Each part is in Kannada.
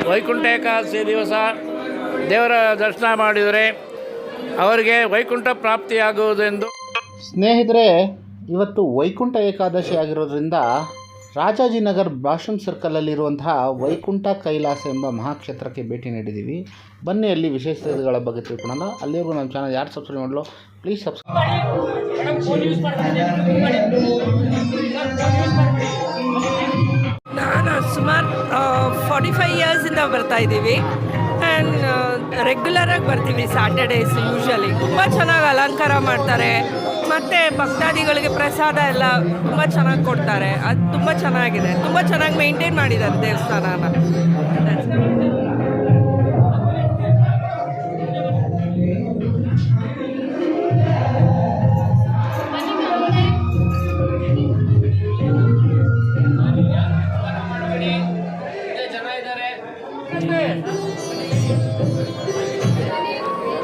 ವೈಕುಂಠ ಏಕಾದಶಿ ದಿವಸ ದೇವರ ದರ್ಶನ ಮಾಡಿದರೆ ಅವರಿಗೆ ವೈಕುಂಠ ಪ್ರಾಪ್ತಿಯಾಗುವುದೆಂದು. ಸ್ನೇಹಿತರೆ, ಇವತ್ತು ವೈಕುಂಠ ಏಕಾದಶಿ ಆಗಿರೋದ್ರಿಂದ ರಾಜಾಜಿನಗರ್ ಬ್ಲಾಸಮ್ ಸರ್ಕಲಲ್ಲಿರುವಂತಹ ವೈಕುಂಠ ಕೈಲಾಸ ಎಂಬ ಮಹಾಕ್ಷೇತ್ರಕ್ಕೆ ಭೇಟಿ ನೀಡಿದ್ದೀವಿ. ಬನ್ನಿ ಅಲ್ಲಿ ವಿಶೇಷತೆಗಳ ಬಗ್ಗೆ ತಿಳ್ಕೊಳ್ಳೋಣ. ಅಲ್ಲಿವರೆಗೂ ನಮ್ಮ ಚಾನಲ್ ಯಾರು ಸಬ್ಸ್ಕ್ರೈಬ್ ಮಾಡಲು ಪ್ಲೀಸ್ ಸಬ್ಸ್ಕ್ರೈಬ್. ನಾನು ಸುಮಾರು 45 ಇಯರ್ಸಿಂದ ಬರ್ತಾ ಇದ್ದೀವಿ ಆ್ಯಂಡ್ ರೆಗ್ಯುಲರಾಗಿ ಬರ್ತೀವಿ ಸ್ಯಾಟರ್ಡೇಸ್. ಯೂಶ್ವಲಿ ತುಂಬ ಚೆನ್ನಾಗಿ ಅಲಂಕಾರ ಮಾಡ್ತಾರೆ ಮತ್ತು ಭಕ್ತಾದಿಗಳಿಗೆ ಪ್ರಸಾದ ಎಲ್ಲ ತುಂಬ ಚೆನ್ನಾಗಿ ಕೊಡ್ತಾರೆ. ಅದು ತುಂಬ ಚೆನ್ನಾಗಿದೆ, ತುಂಬ ಚೆನ್ನಾಗಿ ಮೇಂಟೈನ್ ಮಾಡಿದ್ದಾರೆ ದೇವಸ್ಥಾನನ.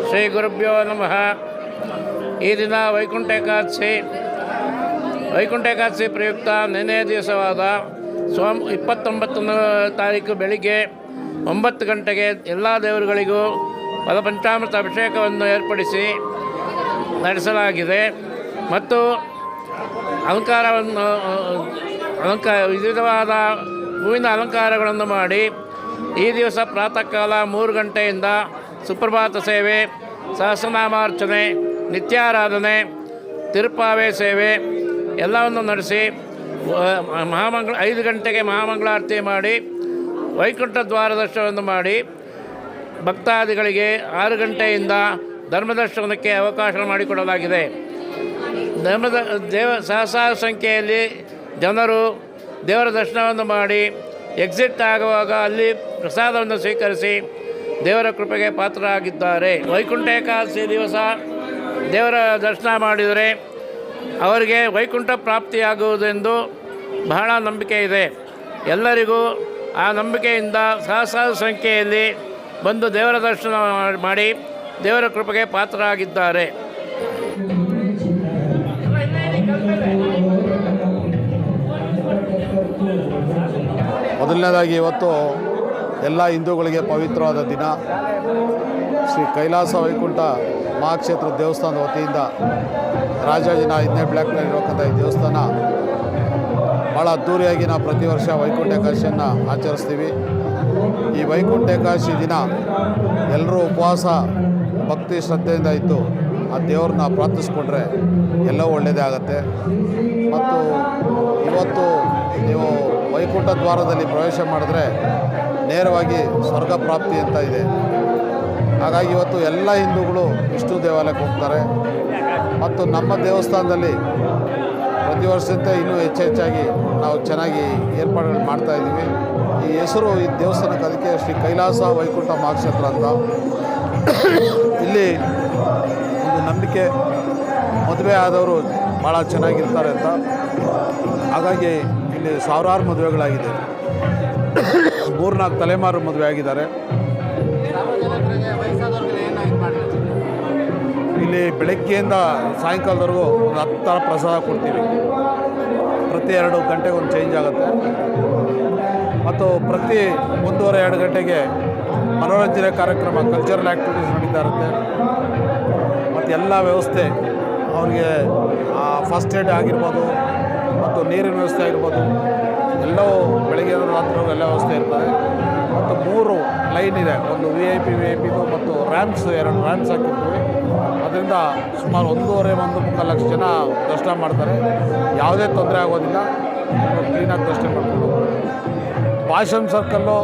ಶ್ರೀ ಗುರುಭ್ಯೋ ನಮಃ. ಈ ದಿನ ವೈಕುಂಠ ಏಕಾದಶಿ ಪ್ರಯುಕ್ತ ನೆನೆಯ ದಿವಸವಾದ 29ನೇ ತಾರೀಕು ಬೆಳಿಗ್ಗೆ 9 ಗಂಟೆಗೆ ಎಲ್ಲ ದೇವರುಗಳಿಗೂ ಪಂಚಾಮೃತ ಅಭಿಷೇಕವನ್ನು ಏರ್ಪಡಿಸಿ ನಡೆಸಲಾಗಿದೆ ಮತ್ತು ವಿವಿಧವಾದ ಹೂವಿನ ಅಲಂಕಾರಗಳನ್ನು ಮಾಡಿ ಈ ದಿವಸ ಪ್ರಾತಃ ಕಾಲ 3 ಗಂಟೆಯಿಂದ ಸುಪ್ರಭಾತ ಸೇವೆ, ಸಹಸ್ರನಾಮಾರ್ಚನೆ, ನಿತ್ಯಾರಾಧನೆ, ತಿರುಪಾವೆ ಸೇವೆ ಎಲ್ಲವನ್ನು ನಡೆಸಿ 5 ಗಂಟೆಗೆ ಮಹಾಮಂಗಳಾರತಿ ಮಾಡಿ ವೈಕುಂಠ ದ್ವಾರ ದರ್ಶನವನ್ನು ಮಾಡಿ ಭಕ್ತಾದಿಗಳಿಗೆ 6 ಗಂಟೆಯಿಂದ ಧರ್ಮದರ್ಶನಕ್ಕೆ ಅವಕಾಶ ಮಾಡಿಕೊಡಲಾಗಿದೆ. ಸಹಸ್ರಾರು ಸಂಖ್ಯೆಯಲ್ಲಿ ಜನರು ದೇವರ ದರ್ಶನವನ್ನು ಮಾಡಿ ಎಕ್ಸಿಟ್ ಆಗುವಾಗ ಅಲ್ಲಿ ಪ್ರಸಾದವನ್ನು ಸ್ವೀಕರಿಸಿ ದೇವರ ಕೃಪೆಗೆ ಪಾತ್ರರಾಗಿದ್ದಾರೆ. ವೈಕುಂಠ ಏಕಾದಶಿ ದಿವಸ ದೇವರ ದರ್ಶನ ಮಾಡಿದರೆ ಅವರಿಗೆ ವೈಕುಂಠ ಪ್ರಾಪ್ತಿಯಾಗುವುದೆಂದು ಬಹಳ ನಂಬಿಕೆ ಇದೆ. ಎಲ್ಲರಿಗೂ ಆ ನಂಬಿಕೆಯಿಂದ ಸಹಸ್ರಾರು ಸಂಖ್ಯೆಯಲ್ಲಿ ಬಂದು ದೇವರ ದರ್ಶನ ಮಾಡಿ ದೇವರ ಕೃಪೆಗೆ ಪಾತ್ರರಾಗಿದ್ದಾರೆ. ಮೊದಲನೇದಾಗಿ ಇವತ್ತು ಎಲ್ಲ ಹಿಂದೂಗಳಿಗೆ ಪವಿತ್ರವಾದ ದಿನ. ಶ್ರೀ ಕೈಲಾಸ ವೈಕುಂಠ ಮಹಾಕ್ಷೇತ್ರ ದೇವಸ್ಥಾನದ ವತಿಯಿಂದ ರಾಜಾಜಿನ 5ನೇ ಬ್ಲಾಕ್ನಲ್ಲಿರುವಂಥ ಈ ದೇವಸ್ಥಾನ ಭಾಳ ಅದ್ಧೂರಿಯಾಗಿ ನಾವು ಪ್ರತಿ ವರ್ಷ ವೈಕುಂಠ ಏಕಾದಶಿಯನ್ನು ಆಚರಿಸ್ತೀವಿ. ಈ ವೈಕುಂಠ ಏಕಾದಶಿ ದಿನ ಎಲ್ಲರೂ ಉಪವಾಸ ಭಕ್ತಿ ಶ್ರದ್ಧೆಯಿಂದ ಇದ್ದು ಆ ದೇವ್ರನ್ನ ಪ್ರಾರ್ಥಿಸ್ಕೊಂಡ್ರೆ ಎಲ್ಲವೂ ಒಳ್ಳೆಯದೇ ಆಗುತ್ತೆ. ಮತ್ತು ಇವತ್ತು ನೀವು ವೈಕುಂಠ ದ್ವಾರದಲ್ಲಿ ಪ್ರವೇಶ ಮಾಡಿದ್ರೆ ನೇರವಾಗಿ ಸ್ವರ್ಗ ಪ್ರಾಪ್ತಿ ಅಂತ ಇದೆ. ಹಾಗಾಗಿ ಇವತ್ತು ಎಲ್ಲ ಹಿಂದೂಗಳು ವಿಷ್ಣು ದೇವಾಲಯಕ್ಕೆ ಹೋಗ್ತಾರೆ ಮತ್ತು ನಮ್ಮ ದೇವಸ್ಥಾನದಲ್ಲಿ ಪ್ರತಿ ವರ್ಷದಂತೆ ಇನ್ನೂ ಹೆಚ್ಚಾಗಿ ನಾವು ಚೆನ್ನಾಗಿ ಏರ್ಪಾಡುಗಳು ಮಾಡ್ತಾಯಿದ್ದೀವಿ. ಈ ಹೆಸರು ಈ ದೇವಸ್ಥಾನಕ್ಕೆ ಅದಕ್ಕೆ ಶ್ರೀ ಕೈಲಾಸ ವೈಕುಂಠ ಮಹಾಕ್ಷೇತ್ರ ಅಂತ. ಇಲ್ಲಿ ಒಂದು ನಂಬಿಕೆ, ಮದುವೆ ಆದವರು ಭಾಳ ಚೆನ್ನಾಗಿರ್ತಾರೆ ಅಂತ. ಹಾಗಾಗಿ ಇಲ್ಲಿ ಸಾವಿರಾರು ಮದುವೆಗಳಾಗಿದೆ. 3-4 ತಲೆಮಾರು ಮದುವೆ ಆಗಿದ್ದಾರೆ. ಇಲ್ಲಿ ಬೆಳಗ್ಗೆಯಿಂದ ಸಾಯಂಕಾಲದವರೆಗೂ ಒಂದು 10 ಥರ ಪ್ರಸಾದ ಕೊಡ್ತೀವಿ. ಪ್ರತಿ 2 ಗಂಟೆಗೆ ಒಂದು ಚೇಂಜ್ ಆಗುತ್ತೆ. ಮತ್ತು ಪ್ರತಿ 1:30-2 ಗಂಟೆಗೆ ಮನೋರಂಜನೆ ಕಾರ್ಯಕ್ರಮ, ಕಲ್ಚರಲ್ ಆ್ಯಕ್ಟಿವಿಟೀಸ್ ನಡೀತಾ ಇರುತ್ತೆ. ಮತ್ತು ಎಲ್ಲ ವ್ಯವಸ್ಥೆ ಅವ್ರಿಗೆ ಫಸ್ಟ್ ಏಡ್ ಆಗಿರ್ಬೋದು ಮತ್ತು ನೀರಿನ ವ್ಯವಸ್ಥೆ ಆಗಿರ್ಬೋದು ಎಲ್ಲವೂ ಬೆಳಗ್ಗೆ ರಾತ್ರಿ ಎಲ್ಲ ವ್ಯವಸ್ಥೆ ಇರ್ತದೆ. ಮತ್ತು 3 ಲೈನ್ ಇದೆ. ಒಂದು VIP ಮತ್ತು ರ್ಯಾಂಪ್ಸ್, 2 ರ್ಯಾಂಪ್ಸ್ ಹಾಕಿರ್ತೀವಿ. ಅದರಿಂದ ಸುಮಾರು 1.5-1.25 ಲಕ್ಷ ಜನ ದರ್ಶನ ಮಾಡ್ತಾರೆ. ಯಾವುದೇ ತೊಂದರೆ ಆಗೋದಿಲ್ಲ. ಕ್ಲೀನಾಗಿ ದರ್ಶನ ಮಾಡ್ಕೊಂಡು ಹೋಗ್ತಾರೆ. ಬ್ಲಾಸಮ್ ಸರ್ಕಲ್ಲು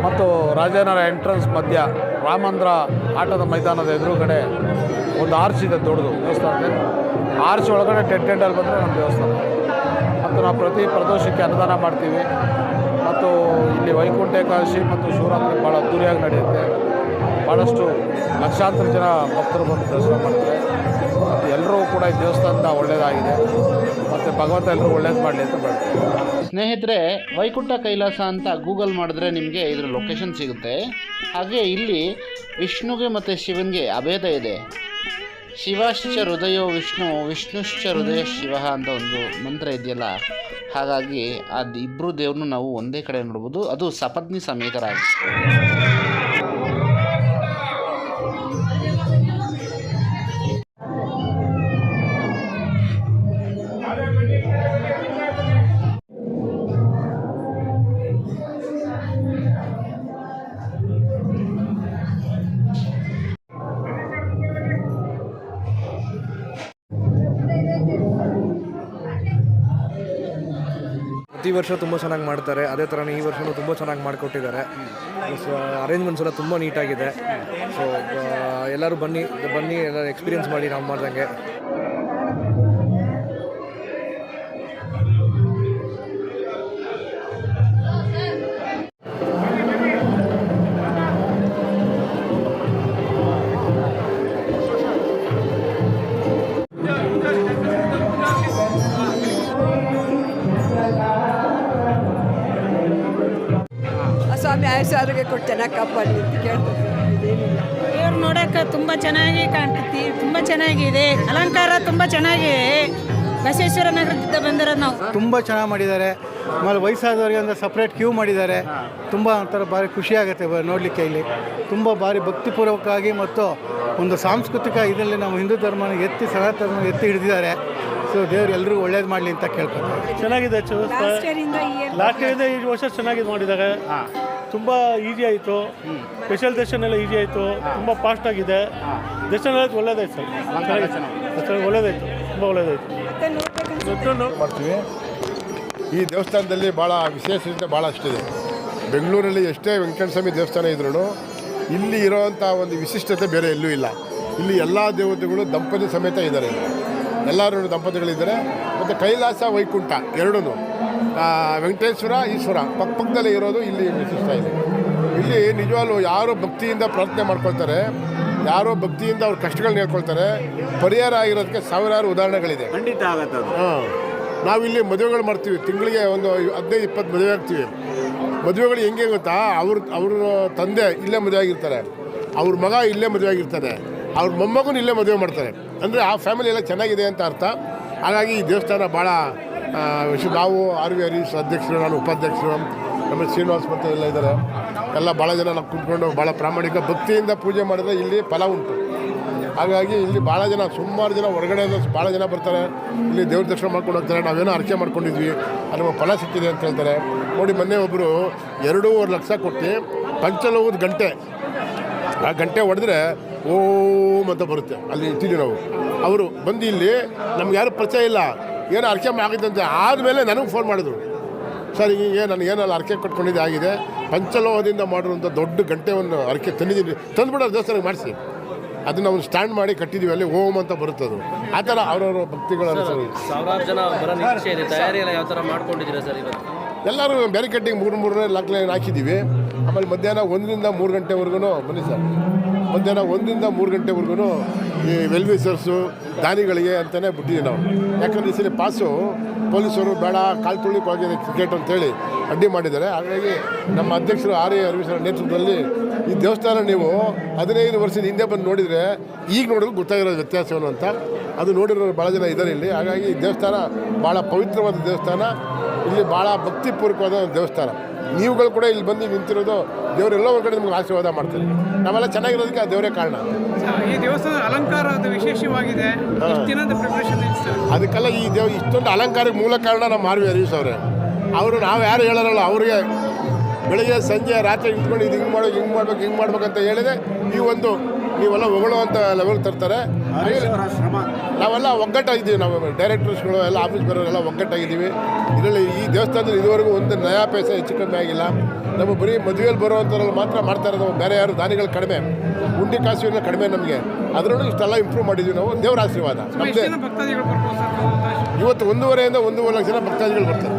ಮತ್ತು ರಾಜಾಜಿನಗರ ಎಂಟ್ರೆನ್ಸ್ ಮಧ್ಯ ರಾಮಂದ್ರ ಆಟದ ಮೈದಾನದ ಎದುರುಗಡೆ ಒಂದು ಆರ್ಚ್ ಇದೆ, ದೊಡ್ಡದು ದೇವಸ್ಥಾನದಲ್ಲಿ. ಆರ್ಚ್ ಒಳಗಡೆ ಟೆಂಟಲ್ಲಿ ಬಂದರೆ ನಮ್ಮ ದೇವಸ್ಥಾನ. ಮತ್ತು ನಾವು ಪ್ರತಿ ಪ್ರದೋಷಕ್ಕೆ ಅನ್ನದಾನ ಮಾಡ್ತೀವಿ. ಮತ್ತು ಇಲ್ಲಿ ವೈಕುಂಠ ಏಕಾದಶಿ ಮತ್ತು ಶಿವರಾತ್ರಿ ಭಾಳ ಅದ್ದೂರಿಯಾಗಿ ನಡೆಯುತ್ತೆ. ಭಾಳಷ್ಟು ಲಕ್ಷಾಂತರ ಜನ ಭಕ್ತರು ಬಂದು ದರ್ಶನ ಮಾಡ್ತಾರೆ. ಮತ್ತು ಎಲ್ಲರೂ ಕೂಡ ಈ ದೇವಸ್ಥಾನದ ಒಳ್ಳೆಯದಾಗಿದೆ. ಮತ್ತು ಭಗವಂತ ಎಲ್ಲರೂ ಒಳ್ಳೇದು ಮಾಡಲಿ ಅಂತ ಬೇಡ್ತೀವಿ. ಸ್ನೇಹಿತರೆ, ವೈಕುಂಠ ಕೈಲಾಸ ಅಂತ ಗೂಗಲ್ ಮಾಡಿದ್ರೆ ನಿಮಗೆ ಇದರ ಲೊಕೇಶನ್ ಸಿಗುತ್ತೆ. ಹಾಗೆ ಇಲ್ಲಿ ವಿಷ್ಣುಗೆ ಮತ್ತು ಶಿವನಿಗೆ ಅಭೇದ ಇದೆ. ಶಿವಶ್ಚ ಹೃದಯೋ ವಿಷ್ಣು, ವಿಷ್ಣುಶ್ಚ ಹೃದಯ ಶಿವ ಅಂತ ಒಂದು ಮಂತ್ರ ಇದೆಯಲ್ಲ, ಹಾಗಾಗಿ ಅದು ಇಬ್ಬರು ದೇವ್ರನ್ನೂ ನಾವು ಒಂದೇ ಕಡೆ ನೋಡ್ಬೋದು, ಅದು ಸಪತ್ನಿ ಸಮೇತರಾಗಿ. ಪ್ರತಿ ವರ್ಷ ತುಂಬ ಚೆನ್ನಾಗಿ ಮಾಡ್ತಾರೆ. ಅದೇ ಥರನೇ ಈ ವರ್ಷವೂ ತುಂಬ ಚೆನ್ನಾಗಿ ಮಾಡಿಕೊಟ್ಟಿದ್ದಾರೆ. ಅರೇಂಜ್ಮೆಂಟ್ಸ್ ಎಲ್ಲ ತುಂಬ ನೀಟಾಗಿದೆ. ಸೊ ಎಲ್ಲರೂ ಬನ್ನಿ ಎಲ್ಲ ಎಕ್ಸ್ಪೀರಿಯೆನ್ಸ್ ಮಾಡಿ ನಾವು ಮಾಡ್ದಂಗೆ. ಸ್ವಾಮಿ ಆಯುಷ್ ಆರೋಗ್ಯ ಕೊಟ್ಟು ಚೆನ್ನಾಗಿ ಕಾಪಾಡಲಿ ಅಂತ ಕೇಳ್ತಾರೆ. ಇದೇನಿಲ್ಲ, ದೇವ್ರು ನೋಡೋಕೆ ತುಂಬ ಚೆನ್ನಾಗಿ ಕಾಣ್ತೈತಿ, ತುಂಬ ಚೆನ್ನಾಗಿದೆ, ಅಲಂಕಾರ ತುಂಬ ಚೆನ್ನಾಗಿ. ಬಸವೇಶ್ವರ ನಗರದಿಂದ ಬಂದಿರೋದು ನಾವು. ತುಂಬ ಚೆನ್ನಾಗಿ ಮಾಡಿದ್ದಾರೆ. ಆಮೇಲೆ ವಯಸ್ಸಾದವರಿಗೆ ಅಂದರೆ ಸಪ್ರೇಟ್ ಕ್ಯೂ ಮಾಡಿದ್ದಾರೆ. ತುಂಬ ಒಂಥರ ಭಾರಿ ಖುಷಿಯಾಗುತ್ತೆ ನೋಡಲಿಕ್ಕೆ. ಇಲ್ಲಿ ತುಂಬ ಭಾರಿ ಭಕ್ತಿಪೂರ್ವಕವಾಗಿ ಮತ್ತು ಒಂದು ಸಾಂಸ್ಕೃತಿಕ ಇದರಲ್ಲಿ ನಮ್ಮ ಹಿಂದೂ ಧರ್ಮನ ಸನಾತನ ಎತ್ತಿ ಹಿಡಿದಿದ್ದಾರೆ. ಸೊ ದೇವ್ರು ಎಲ್ರಿಗೂ ಒಳ್ಳೇದು ಮಾಡಲಿ ಅಂತ ಕೇಳ್ಕೊತಾರೆ. ಚೆನ್ನಾಗಿದೆ. ಲಾಸ್ಟ್ ಇಯರಿಂದ ಈ ವರ್ಷ ಚೆನ್ನಾಗಿ ಮಾಡಿದ್ದಾರೆ. ತುಂಬ ಈಸಿ ಆಯಿತು. ಸ್ಪೆಷಲ್ ದರ್ಶನ ಎಲ್ಲ ಈಸಿ ಆಯಿತು. ತುಂಬ ಫಾಸ್ಟ್ ಆಗಿದೆ. ದರ್ಶನ ಎಲ್ಲ ಒಳ್ಳೇದಾಯ್ತು ಸರ್. ಒಳ್ಳೇದಾಯ್ತು, ತುಂಬ ಒಳ್ಳೇದಾಯ್ತು. ಮಾಡ್ತೀವಿ. ಈ ದೇವಸ್ಥಾನದಲ್ಲಿ ಭಾಳ ವಿಶೇಷತೆ ಭಾಳ ಅಷ್ಟಿದೆ. ಬೆಂಗಳೂರಲ್ಲಿ ಎಷ್ಟೇ ವೆಂಕಟೇಶ್ವರ ಸ್ವಾಮಿ ದೇವಸ್ಥಾನ ಇದ್ರೂ ಇಲ್ಲಿ ಇರೋವಂಥ ಒಂದು ವಿಶಿಷ್ಟತೆ ಬೇರೆ ಎಲ್ಲೂ ಇಲ್ಲ. ಇಲ್ಲಿ ಎಲ್ಲ ದೇವತೆಗಳು ದಂಪತಿ ಸಮೇತ ಇದ್ದಾರೆ. ಎಲ್ಲರೂ ದಂಪತಿಗಳಿದ್ದಾರೆ. ಮತ್ತು ಕೈಲಾಸ ವೈಕುಂಠ ಎರಡೂ ವೆಂಕಟೇಶ್ವರ ಈಶ್ವರ ಪಕ್ಕದಲ್ಲೇ ಇರೋದು ಇಲ್ಲಿ ವಿಶಿಷ್ಟ ಇದೆ. ಇಲ್ಲಿ ನಿಜವಾಗ್ಲೂ ಯಾರು ಭಕ್ತಿಯಿಂದ ಪ್ರಾರ್ಥನೆ ಮಾಡ್ಕೊಳ್ತಾರೆ, ಯಾರೋ ಭಕ್ತಿಯಿಂದ ಅವ್ರ ಕಷ್ಟಗಳನ್ನ ಹೇಳ್ಕೊಳ್ತಾರೆ, ಪರಿಹಾರ ಆಗಿರೋದಕ್ಕೆ ಸಾವಿರಾರು ಉದಾಹರಣೆಗಳಿದೆ. ಖಂಡಿತ ಆಗತ್ತೆ ಅದು. ನಾವಿಲ್ಲಿ ಮದುವೆಗಳು ಮಾಡ್ತೀವಿ. ತಿಂಗಳಿಗೆ ಒಂದು 15-20 ಮದುವೆ ಆಗ್ತೀವಿ. ಮದುವೆಗಳು ಹೆಂಗೆ ಗೊತ್ತಾ, ಅವ್ರ ತಂದೆ ಇಲ್ಲೇ ಮದುವೆ ಆಗಿರ್ತಾರೆ, ಅವ್ರ ಮಗ ಇಲ್ಲೇ ಮದುವೆ ಆಗಿರ್ತಾನೆ, ಅವ್ರ ಮೊಮ್ಮಗನ ಇಲ್ಲೇ ಮದುವೆ ಮಾಡ್ತಾರೆ. ಅಂದರೆ ಆ ಫ್ಯಾಮಿಲಿ ಎಲ್ಲ ಚೆನ್ನಾಗಿದೆ ಅಂತ ಅರ್ಥ. ಹಾಗಾಗಿ ಈ ದೇವಸ್ಥಾನ ಭಾಳ ನಾವು RV ಹರೀಶ್ ಅಧ್ಯಕ್ಷರು, ನಾನು ಉಪಾಧ್ಯಕ್ಷರು, ನಮ್ಮ ಶ್ರೀನಿವಾಸ್ ಮತ್ತು ಎಲ್ಲ ಇದ್ದಾರೆ. ಎಲ್ಲ ಭಾಳ ಜನ ನಾವು ಕುತ್ಕೊಂಡು ಭಾಳ ಪ್ರಾಮಾಣಿಕ ಭಕ್ತಿಯಿಂದ ಪೂಜೆ ಮಾಡಿದ್ರೆ ಇಲ್ಲಿ ಫಲ ಉಂಟು. ಹಾಗಾಗಿ ಇಲ್ಲಿ ಭಾಳ ಜನ, ಸುಮಾರು ಜನ ಹೊರಗಡೆಯಿಂದ ಭಾಳ ಜನ ಬರ್ತಾರೆ. ಇಲ್ಲಿ ದೇವ್ರ ದರ್ಶನ ಮಾಡ್ಕೊಂಡು ಹೋಗ್ತಾರೆ. ನಾವೇನೋ ಅರ್ಚೆ ಮಾಡ್ಕೊಂಡಿದ್ವಿ, ಅದು ನಮಗೆ ಫಲ ಸಿಕ್ಕಿದೆ ಅಂತ ಹೇಳ್ತಾರೆ. ನೋಡಿ, ಮೊನ್ನೆ ಒಬ್ಬರು 2.5 ಲಕ್ಷ ಕೊಟ್ಟು ಪಂಚಲೋಹದ ಗಂಟೆ, ಆ ಗಂಟೆ ಹೊಡೆದ್ರೆ ಓಂ ಅಂತ ಬರುತ್ತೆ. ಅಲ್ಲಿ ಇಟ್ಟಿದ್ದೀವಿ ನಾವು. ಅವರು ಬಂದು ಇಲ್ಲಿ ನಮ್ಗೆ ಯಾರು ಪರಿಚಯ ಇಲ್ಲ, ಏನೋ ಅರ್ಕೆ ಆಗಿದ್ದಂತೆ ಆದಮೇಲೆ ನನಗೆ ಫೋನ್ ಮಾಡಿದ್ರು, ಸರ್ ಹೀಗೆ ನಾನು ಏನಲ್ಲ ಅರ್ಕೆ ಕಟ್ಕೊಂಡಿದ್ದೆ ಆಗಿದೆ, ಪಂಚಲೋಹದಿಂದ ಮಾಡಿರುವಂಥ ದೊಡ್ಡ ಗಂಟೆಯನ್ನು ಅರ್ಕೆ ತಂದಿದ್ದೀನಿ, ತಂದುಬಿಡೋ ದೇವಸ್ಥಾನಕ್ಕೆ ಮಾಡಿಸಿ. ಅದನ್ನು ಒಂದು ಸ್ಟ್ಯಾಂಡ್ ಮಾಡಿ ಕಟ್ಟಿದ್ದೀವಿ. ಅಲ್ಲಿ ಓಂ ಅಂತ ಬರುತ್ತದು. ಆ ಥರ ಅವ್ರವ್ರ ಭಕ್ತಿಗಳ ಸಾವಿರಾರು ಜನ ಬರೋ ನಿರೀಕ್ಷೆ ಇದೆ. ತಯಾರಿ ಎಲ್ಲ ಯಾವ ಥರ ಮಾಡ್ಕೊಂಡಿದ್ದೀರಾ ಸರ್ ಇವತ್ತು? ಎಲ್ಲರೂ ಬ್ಯಾರಿಕೇಡಿಂಗ್ 3 ಲೈನ್ ಹಾಕಿದ್ದೀವಿ. ಆಮೇಲೆ ಮಧ್ಯಾಹ್ನ 1ರಿಂದ 3 ಗಂಟೆವರೆಗೂ ಬನ್ನಿ ಸರ್. ಮಧ್ಯಾಹ್ನ 1ರಿಂದ 3 ಗಂಟೆವರೆಗೂ ಈ ವೆಲ್ವಿಸರ್ಸು ದಾನಿಗಳಿಗೆ ಅಂತಲೇ ಬಿಟ್ಟಿದ್ದೀವಿ ನಾವು. ಯಾಕಂದರೆ ಈ ಸರಿ ಪಾಸು ಪೊಲೀಸರು ಬೇಡ, ಕಾಲು ತುಳಿಕ್ಕೆ ಹೋಗಿದೆ ಕ್ರಿಕೆಟ್ ಅಂತೇಳಿ ಅಡ್ಡಿ ಮಾಡಿದ್ದಾರೆ. ಹಾಗಾಗಿ ನಮ್ಮ ಅಧ್ಯಕ್ಷರು RA ಹರೀಶ್ವರ ನೇತೃತ್ವದಲ್ಲಿ ಈ ದೇವಸ್ಥಾನ ನೀವು 15 ವರ್ಷದ ಹಿಂದೆ ಬಂದು ನೋಡಿದರೆ ಈಗ ನೋಡೋದು ಗೊತ್ತಾಗಿರೋದು ವ್ಯತ್ಯಾಸವನ್ನು ಅಂತ. ಅದು ನೋಡಿರೋರು ಭಾಳ ಜನ ಇದ್ದಾರೆ ಇಲ್ಲಿ. ಹಾಗಾಗಿ ಈ ದೇವಸ್ಥಾನ ಭಾಳ ಪವಿತ್ರವಾದ ದೇವಸ್ಥಾನ. ಇಲ್ಲಿ ಭಾಳ ಭಕ್ತಿಪೂರ್ವಕವಾದ ಒಂದು ದೇವಸ್ಥಾನ. ನೀವುಗಳು ಕೂಡ ಇಲ್ಲಿ ಬಂದು ನಿಂತಿರೋದು ದೇವರೆಲ್ಲ ಒಂದು ಕಡೆ ನಿಮ್ಗೆ ಆಶೀರ್ವಾದ ಮಾಡ್ತಾರೆ. ನಾವೆಲ್ಲ ಚೆನ್ನಾಗಿರೋದಕ್ಕೆ ಆ ದೇವರೇ ಕಾರಣ. ಈ ದೇವಸ್ಥಾನದ ಅಲಂಕಾರ ಅದು ವಿಶೇಷವಾಗಿದೆ. ಅದಕ್ಕೆಲ್ಲ ಈ ಇಷ್ಟೊಂದು ಅಲಂಕಾರಕ್ಕೆ ಮೂಲ ಕಾರಣ ನಮ್ಮ RV ಹರೀಶ್ ಅವರೇ. ನಾವು ಯಾರು ಹೇಳೋರಲ್ಲ, ಅವ್ರಿಗೆ ಬೆಳಗ್ಗೆ ಸಂಜೆ ರಾತ್ರಿ ನಿಂತ್ಕೊಂಡು ಇದು ಹಿಂಗೆ ಮಾಡ್ಬೇಕಂತ ಹೇಳಿದೆ ಈ ಒಂದು ನೀವೆಲ್ಲ ಹೊಗಳುವಂಥ ಲೆವೆಲ್ ತರ್ತಾರೆ. ನಾವೆಲ್ಲ ಒಗ್ಗಟ್ಟಾಗಿದ್ದೀವಿ. ನಾವು ಡೈರೆಕ್ಟರ್ಸ್ಗಳು ಎಲ್ಲ ಆಫೀಸ್ ಬರೋರೆಲ್ಲ ಒಗ್ಗಟ್ಟಾಗಿದ್ದೀವಿ. ಇದರಲ್ಲಿ ಈ ದೇವಸ್ಥಾನದಲ್ಲಿ ಇದುವರೆಗೂ ಒಂದು ನಯಾ ಪೈಸೆ ಹೆಚ್ಚು ಕಮ್ಮಿ ಆಗಿಲ್ಲ. ನಮ್ಮ ಬರೀ ಮದುವೆಯಲ್ಲಿ ಬರುವಂಥವ್ರಲ್ಲಿ ಮಾತ್ರ ಮಾಡ್ತಾ ಇರೋದು. ಬೇರೆ ಯಾರು ದಾನಿಗಳು ಕಡಿಮೆ, ಉಂಡಿ ಕಾಸುವಿನ ಕಡಿಮೆ ನಮಗೆ. ಅದರಲ್ಲೂ ಇಷ್ಟೆಲ್ಲ ಇಂಪ್ರೂವ್ ಮಾಡಿದ್ದೀವಿ ನಾವು. ದೇವರ ಆಶೀರ್ವಾದ ನಮ್ಮದೇ. ಇವತ್ತು 1.5ರಿಂದ 1.5 ಲಕ್ಷ ಜನ ಭಕ್ತಾದಿಗಳು ಬರ್ತಾರೆ.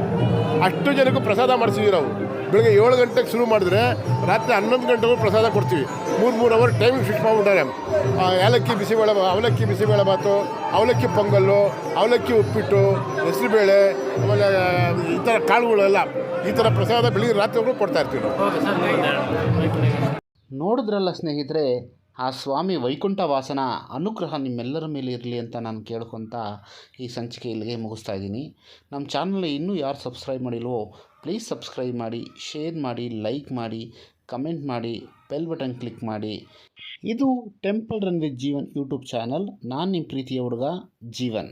ಅಷ್ಟು ಜನಕ್ಕೂ ಪ್ರಸಾದ ಮಾಡಿಸಿದ್ವಿ ನಾವು. ಬೆಳಗ್ಗೆ 7 ಗಂಟೆಗೆ ಶುರು ಮಾಡಿದ್ರೆ ರಾತ್ರಿ 11 ಗಂಟೆಗೂ ಪ್ರಸಾದ ಕೊಡ್ತೀವಿ. 3 ಅವರ್ ಟೈಮಿಂಗ್ ಫಿಕ್ಸ್ ಮಾಡಿಬಿಟ್ಟಾರೆ. ಅವಲಕ್ಕಿ ಬಿಸಿಬೇಳೆ ಬಾತು, ಅವಲಕ್ಕಿ ಪೊಂಗಲ್ಲು, ಅವಲಕ್ಕಿ ಉಪ್ಪಿಟ್ಟು, ಹೆಸರುಬೇಳೆ, ಆಮೇಲೆ ಈ ಥರ ಕಾಳುಗಳೆಲ್ಲ ಈ ಥರ ಪ್ರಸಾದ ಬೆಳಿಗ್ಗೆ ರಾತ್ರಿವರೆಗೂ ಕೊಡ್ತಾ ಇರ್ತೀವಿ ನಾವು. ನೋಡಿದ್ರಲ್ಲ ಸ್ನೇಹಿತರೆ, ಆ ಸ್ವಾಮಿ ವೈಕುಂಠ ವಾಸನ ಅನುಗ್ರಹ ನಿಮ್ಮೆಲ್ಲರ ಮೇಲೆ ಇರಲಿ ಅಂತ ನಾನು ಕೇಳ್ಕೊತ ಈ ಸಂಚಿಕೆ ಇಲ್ಲಿಗೆ ಮುಗಿಸ್ತಾ ಇದ್ದೀನಿ. ನಮ್ಮ ಚಾನಲ್ನ ಇನ್ನೂ ಯಾರು ಸಬ್ಸ್ಕ್ರೈಬ್ ಮಾಡಿಲ್ವೋ ಪ್ಲೀಸ್ ಸಬ್ಸ್ಕ್ರೈಬ್ ಮಾಡಿ, ಶೇರ್ ಮಾಡಿ, ಲೈಕ್ ಮಾಡಿ, ಕಮೆಂಟ್ ಮಾಡಿ, ಬೆಲ್ ಬಟನ್ ಕ್ಲಿಕ್ ಮಾಡಿ. ಇದು temple run with Jeevan YouTube channel. ನಾನು ನಿಮ್ಮ ಪ್ರೀತಿಯ ಹುಡುಗ ಜೀವನ್.